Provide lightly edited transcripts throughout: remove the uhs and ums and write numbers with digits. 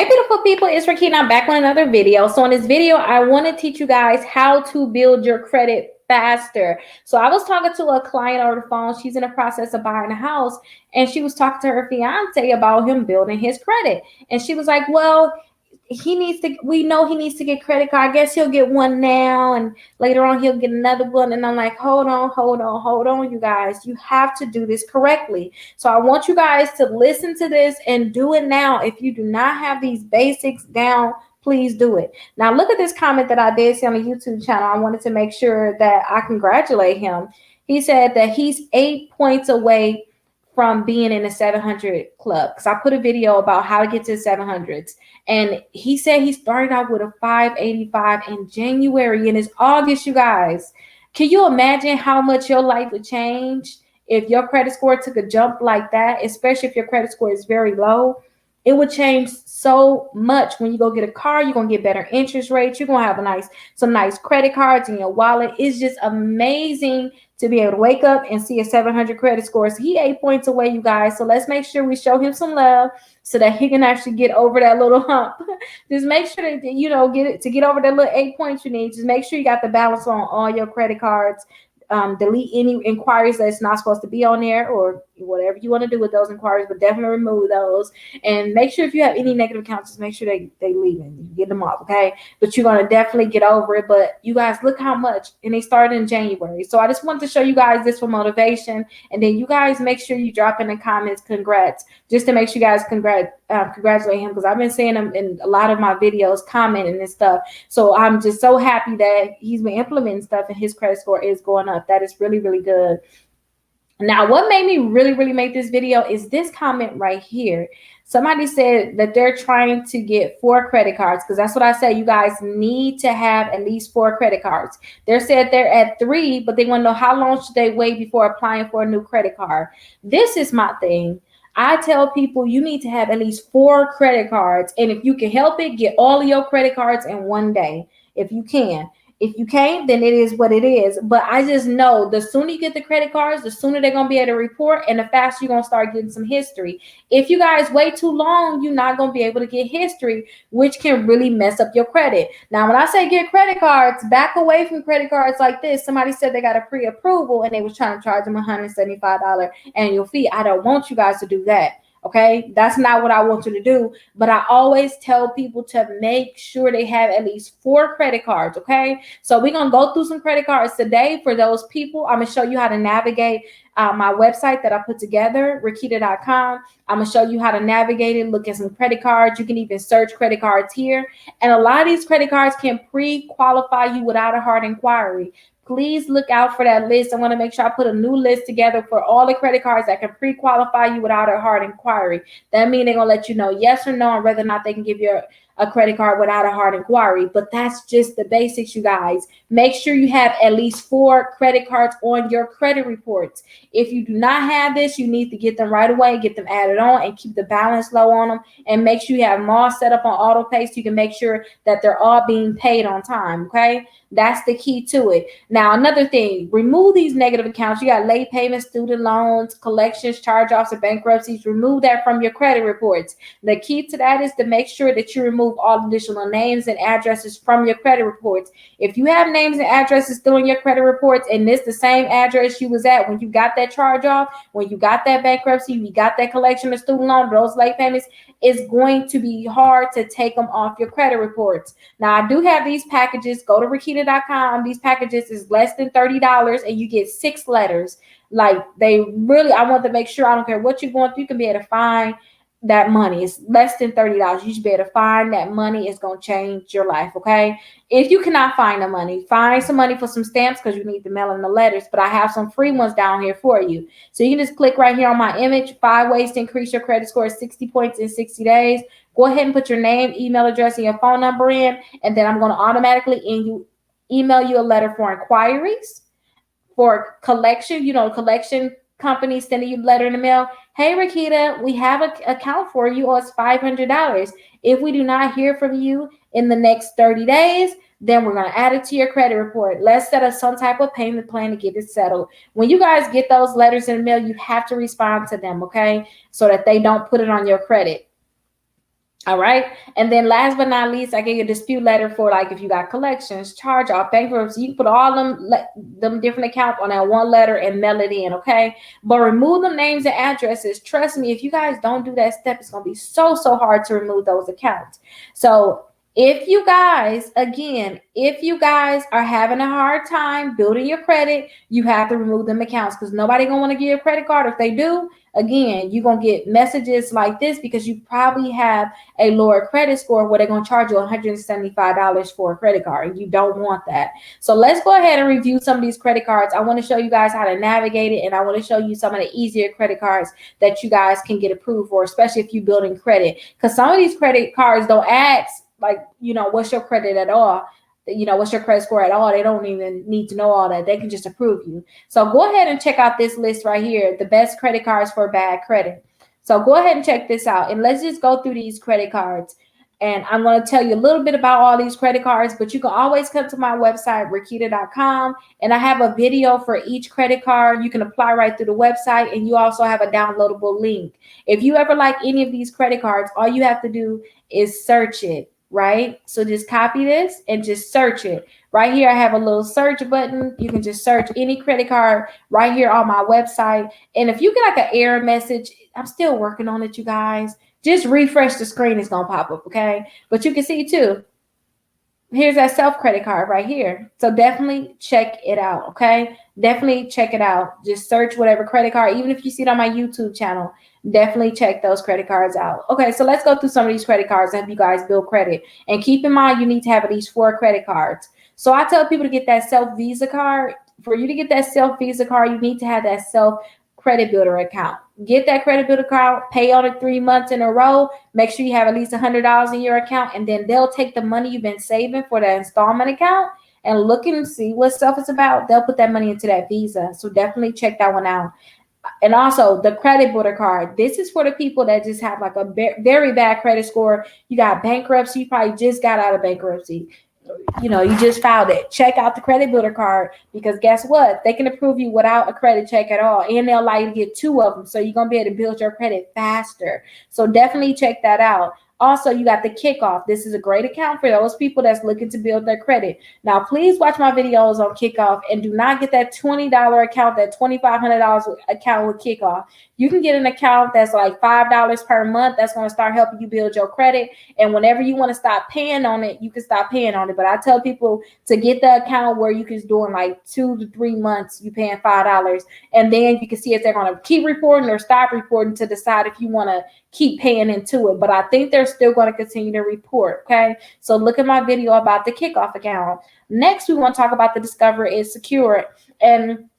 Hey beautiful people, it's Rickita. I'm back with another video. So in this video, I want to teach you guys how to build your credit faster. So I was talking to a client over the phone. She's in the process of buying a house, and she was talking to her fiance about him building his credit. And she was like, well, we know he needs to get credit card. I guess he'll get one now and later on he'll get another one. And I'm like, hold on, you guys. You have to do this correctly. So I want you guys to listen to this and do it now. If you do not have these basics down, please do it. Now look at this comment that I did see on the YouTube channel. I wanted to make sure that I congratulate him. He said that he's 8 points away from being in the 700 club, because I put a video about how to get to the 700s, and he said he started out with a 585 in January, and it's August, you guys. Can you imagine how much your life would change if your credit score took a jump like that, especially if your credit score is very low? It would change so much. When you go get a car, you're gonna get better interest rates. You're gonna have some nice credit cards in your wallet. It's just amazing to be able to wake up and see a 700 credit score. So he 8 points away, you guys. So let's make sure we show him some love so that he can actually get over that little hump. Just make sure that get over that little 8 points you need. Just make sure you got the balance on all your credit cards. Delete any inquiries that's not supposed to be on there, or whatever you want to do with those inquiries, but definitely remove those. And make sure if you have any negative accounts, just make sure they leave and you get them off, okay? But you're going to definitely get over it. But you guys, look how much, and they started in January. So I just wanted to show you guys this for motivation, and then you guys make sure you drop in the comments congrats, just to make sure you guys congratulate him, because I've been seeing him in a lot of my videos commenting and stuff. So I'm just so happy that he's been implementing stuff and his credit score is going up. That is really, really good. Now, what made me really make this video is this comment right here. Somebody said that they're trying to get 4 credit cards, because that's what I said. You guys need to have at least 4 credit cards. They said they're at 3, but they want to know how long should they wait before applying for a new credit card. This is my thing. I tell people you need to have at least 4 credit cards, and if you can help it, get all of your credit cards in one day if you can. If you can't, then it is what it is. But I just know the sooner you get the credit cards, the sooner they're going to be able to report, and the faster you're going to start getting some history. If you guys wait too long, you're not going to be able to get history, which can really mess up your credit. Now, when I say get credit cards, back away from credit cards like this. Somebody said they got a pre-approval and they was trying to charge them $175 annual fee. I don't want you guys to do that. Okay, that's not what I want you to do. But I always tell people to make sure they have at least 4 credit cards. Okay, so we're gonna go through some credit cards today for those people. I'm gonna show you how to navigate my website that I put together, Rickita.com. I'm gonna show you how to navigate it, look at some credit cards. You can even search credit cards here, and a lot of these credit cards can pre-qualify you without a hard inquiry. Please look out for that list. I want to make sure I put a new list together for all the credit cards that can pre-qualify you without a hard inquiry. That means they're going to let you know yes or no on whether or not they can give you a credit card without a hard inquiry. But that's just the basics, you guys. Make sure you have at least 4 credit cards on your credit reports. If you do not have this, you need to get them right away, get them added on, and keep the balance low on them. And make sure you have them all set up on auto pay so you can make sure that they're all being paid on time, okay? That's the key to it. Now, another thing, remove these negative accounts. You got late payments, student loans, collections, charge-offs, or bankruptcies. Remove that from your credit reports. The key to that is to make sure that you remove all additional names and addresses from your credit reports. If you have names and addresses still in your credit reports, and it's the same address you was at when you got that charge-off, when you got that bankruptcy, you got that collection of student loan, those late payments, it's going to be hard to take them off your credit reports. Now, I do have these packages. Go to Rickita.com. These packages is less than $30, and you get 6 letters. Like, I want to make sure, I don't care what you're going through, you can be able to find that money. It's less than $30. You should be able to find that money. Is going to change your life, okay? If you cannot find the money, find some money for some stamps, because you need to mail in the letters. But I have some free ones down here for you. So you can just click right here on my image, 5 ways to increase your credit score 60 points in 60 days. Go ahead and put your name, email address, and your phone number in, and then I'm going to automatically email you a letter for inquiries, for collection. Collection companies sending you a letter in the mail. Hey, Rickita, we have an account for you. Oh, it's $500. If we do not hear from you in the next 30 days, then we're going to add it to your credit report. Let's set up some type of payment plan to get it settled. When you guys get those letters in the mail, you have to respond to them, okay? So that they don't put it on your credit. All right. And then last but not least, I gave you a dispute letter for like if you got collections, charge off, bankruptcy. You can put all them different accounts on that one letter and mail it in, okay? But remove them names and addresses. Trust me, if you guys don't do that step, it's gonna be so hard to remove those accounts. So if you guys, again, if you guys are having a hard time building your credit, you have to remove them accounts because nobody gonna want to give you a credit card. If they do, again, you're gonna get messages like this because you probably have a lower credit score where they're going to charge you $175 for a credit card, and you don't want that. So let's go ahead and review some of these credit cards. I want to show you guys how to navigate it, and I want to show you some of the easier credit cards that you guys can get approved for, especially if you're building credit, because some of these credit cards don't ask like, what's your credit at all, what's your credit score at all. They don't even need to know all that. They can just approve you. So go ahead and check out this list right here, the best credit cards for bad credit. So go ahead and check this out, and let's just go through these credit cards. And I'm going to tell you a little bit about all these credit cards, but you can always come to my website, Rickita.com, and I have a video for each credit card. You can apply right through the website, and you also have a downloadable link. If you ever like any of these credit cards, all you have to do is search it, right? So just copy this and just search it. Right here, I have a little search button. You can just search any credit card right here on my website. And if you get like an error message, I'm still working on it, you guys. Just refresh the screen. It's going to pop up, okay? But you can see, too, here's that self credit card right here. So definitely check it out, okay? Definitely check it out. Just search whatever credit card. Even if you see it on my YouTube channel, definitely check those credit cards out. Okay, so let's go through some of these credit cards and help you guys build credit. And keep in mind, you need to have at least 4 credit cards. So I tell people to get that self Visa card. For you to get that self Visa card, you need to have that self credit builder account. Get that credit builder account, pay on it 3 months in a row. Make sure you have at least $100 in your account, and then they'll take the money you've been saving for that installment account and look and see what stuff it's about. They'll put that money into that Visa. So definitely check that one out. And also the credit builder card. This is for the people that just have like a very bad credit score. You got bankruptcy. You probably just got out of bankruptcy. You just filed it. Check out the credit builder card, because guess what? They can approve you without a credit check at all, and they'll allow you to get 2 of them, so you're going to be able to build your credit faster. So definitely check that out. Also, you got the Kickoff. This is a great account for those people that's looking to build their credit. Now, please watch my videos on Kickoff, and do not get that $20 account, that $2,500 account with Kickoff. You can get an account that's like $5 per month. That's going to start helping you build your credit. And whenever you want to stop paying on it, you can stop paying on it. But I tell people to get the account where you can do in like 2 to 3 months, you paying $5. And then you can see if they're going to keep reporting or stop reporting to decide if you want to keep paying into it. But I think they're still going to continue to report. Okay. So look at my video about the Kickoff account. Next, we want to talk about the Discover is Secure. And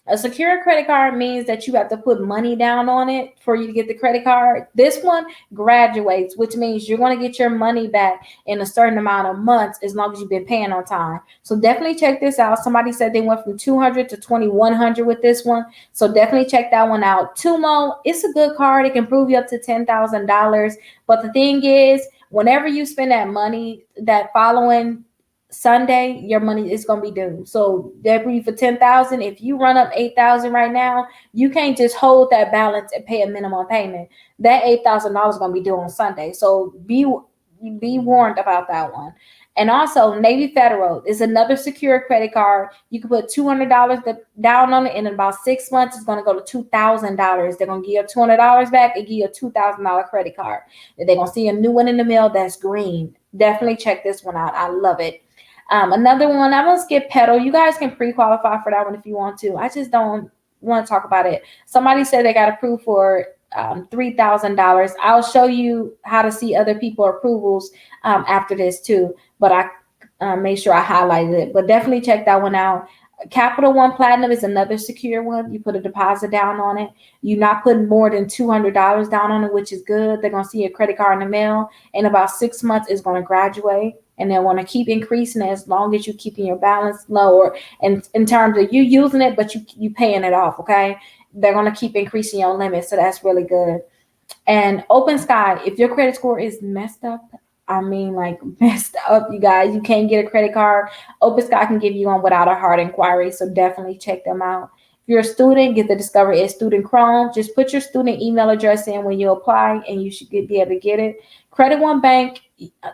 a secure credit card means that you have to put money down on it for you to get the credit card. This one graduates, which means you're going to get your money back in a certain amount of months as long as you've been paying on time. So definitely check this out. Somebody said they went from 200 to 2100 with this one. So definitely check that one out. Tumo, it's a good card. It can prove you up to $10,000. But the thing is, whenever you spend that money, that following Sunday, your money is going to be due. So they're for 10,000. If you run up 8,000 right now, you can't just hold that balance and pay a minimum payment. That $8,000 is going to be due on Sunday. So be warned about that one. And also, Navy Federal is another secure credit card. You can put $200 down on it, and in about 6 months, it's going to go to $2,000. They're going to give you $200 back and give you a $2,000 credit card. They're going to see a new one in the mail that's green. Definitely check this one out. I love it. Another one, I'm going to skip Pedal. You guys can pre-qualify for that one if you want to. I just don't want to talk about it. Somebody said they got approved for $3,000. I'll show you how to see other people approvals after this too. But I made sure I highlighted it. But definitely check that one out. Capital One Platinum is another secure one. You put a deposit down on it. You're not putting more than $200 down on it, which is good. They're going to see your credit card in the mail. In about 6 months, it's going to graduate. And they want to keep increasing it as long as you're keeping your balance lower. And in terms of you using it, but you paying it off, okay? They're going to keep increasing your limit. So that's really good. And Open Sky, if your credit score is messed up, messed up, you guys, you can't get a credit card, Open Sky can give you one without a hard inquiry. So definitely check them out. If you're a student, get the Discover is Student Chrome. Just put your student email address in when you apply, and you should be able to get it. Credit One Bank,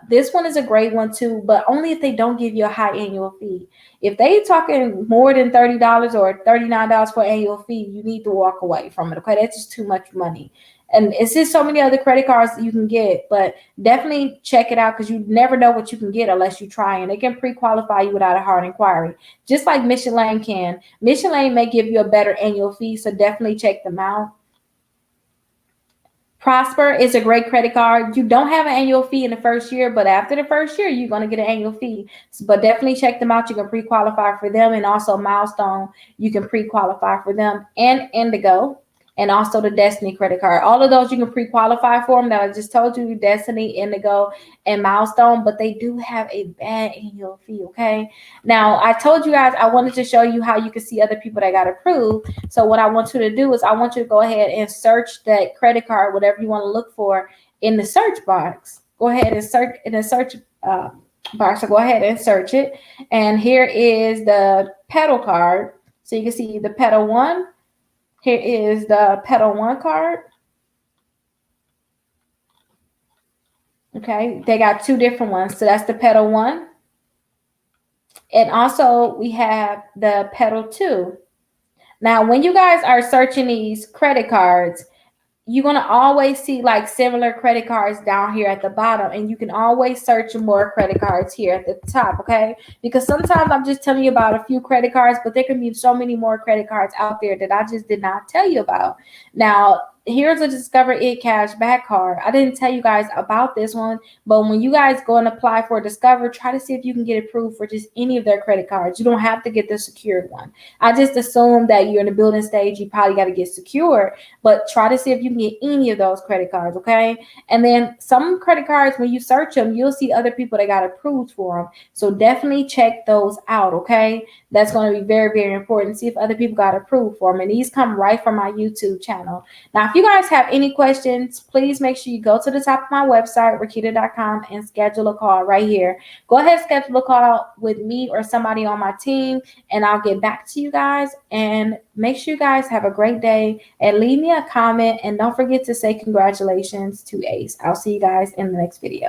this one is a great one too, but only if they don't give you a high annual fee. If they talking more than $30 or $39 for annual fee, you need to walk away from it. Okay, that's just too much money. And it's just so many other credit cards that you can get, but definitely check it out because you never know what you can get unless you try. And they can pre-qualify you without a hard inquiry, just like Mission Lane can. Mission Lane may give you a better annual fee, so definitely check them out. Prosper is a great credit card. You don't have an annual fee in the first year, but after the first year, you're going to get an annual fee. But definitely check them out. You can pre-qualify for them, and also Milestone, you can pre-qualify for them, and Indigo, and also the Destiny credit card. All of those you can pre-qualify for them that I just told you, Destiny, Indigo, and Milestone, but they do have a bad annual fee, okay? Now, I told you guys I wanted to show you how you can see other people that got approved. So what I want you to do is I want you to go ahead and search that credit card, whatever you want to look for in the search box. Go ahead and search in the search box. So go ahead and search it. And here is the Pedal card. So you can see the Pedal One. Here is the Pedal One card. Okay, they got two different ones. So that's the Pedal One. And also we have the Pedal Two. Now, when you guys are searching these credit cards, you're going to always see like similar credit cards down here at the bottom, and you can always search more credit cards here at the top, okay? Because sometimes I'm just telling you about a few credit cards, but there can be so many more credit cards out there that I just did not tell you about. Now, here's a Discover It Cash Back card. I didn't tell you guys about this one, but when you guys go and apply for Discover, try to see if you can get approved for just any of their credit cards. You don't have to get the secured one. I just assume that you're in the building stage, you probably got to get secured, but try to see if you can get any of those credit cards, okay? And then some credit cards, when you search them, you'll see other people that got approved for them. So definitely check those out, okay? That's going to be very, very important. See if other people got approved for them. And these come right from my YouTube channel. Now, if you guys have any questions, please make sure you go to the top of my website, Rickita.com, and schedule a call right here. Go ahead and schedule a call with me or somebody on my team, and I'll get back to you guys. And make sure you guys have a great day, and leave me a comment, and don't forget to say congratulations to Ace. I'll see you guys in the next video.